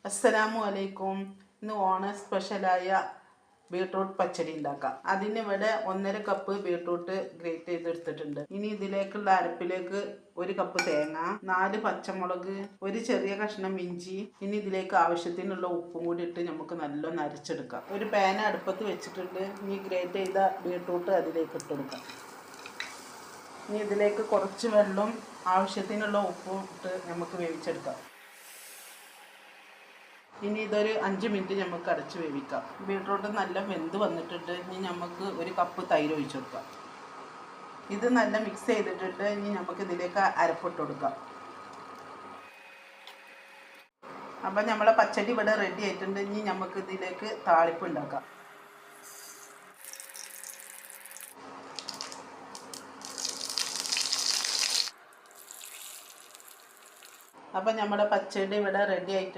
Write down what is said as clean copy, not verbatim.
അസ്സലാമു അലൈക്കും. ഇന്ന് ഓണം സ്പെഷ്യലായ ബീട്രൂട്ട് പച്ചടി ഉണ്ടാക്കാം. അതിന് ഇവിടെ 1.5 കപ്പ് ബീട്രൂട്ട് ഗ്രേറ്റ് ചെയ്തെടുത്തിട്ടുണ്ട്. ഇനി ഇതിലേക്കുള്ള അരപ്പിലേക്ക് 1 കപ്പ് തേങ്ങ, 4 പച്ചമുളക്, ഒരു ചെറിയ കഷ്ണം ഇഞ്ചി. ഇനി ഇതിലേക്ക് ആവശ്യത്തിനുള്ള ഉപ്പും കൂടി ഇട്ട് നമുക്ക് നല്ലോണം അരച്ചെടുക്കാം. ഒരു പാൻ അടുപ്പത്ത് വെച്ചിട്ടുണ്ട്. ഇനി ഗ്രേറ്റ് ചെയ്ത ബീട്രൂട്ട് അതിലേക്ക് ഇട്ടെടുക്കാം. ഇനി ഇതിലേക്ക് കുറച്ച് വെള്ളം ആവശ്യത്തിനുള്ള ഉപ്പും ഇട്ട് നമുക്ക് വേവിച്ചെടുക്കാം. ഇനി ഇതൊരു 5 മിനിറ്റ് നമുക്ക് അടച്ച് വേവിക്കാം. ബീട്രൂട്ട് നല്ല വെന്ത് വന്നിട്ടുണ്ട്. ഇനി നമുക്ക് 1 കപ്പ് തൈര് ഒഴിച്ചു കൊടുക്കാം. ഇത് നല്ല മിക്സ് ചെയ്തിട്ടിട്ട് ഇനി നമുക്ക് ഇതിലേക്ക് അരപ്പിട്ട് കൊടുക്കാം. അപ്പം നമ്മളെ പച്ചടി ഇവിടെ റെഡി ആയിട്ടുണ്ട്. ഇനി നമുക്ക് ഇതിലേക്ക് താളിപ്പ് ഉണ്ടാക്കാം. അപ്പം നമ്മുടെ പച്ചടി ഇവിടെ റെഡി ആയിട്ടുണ്ട്.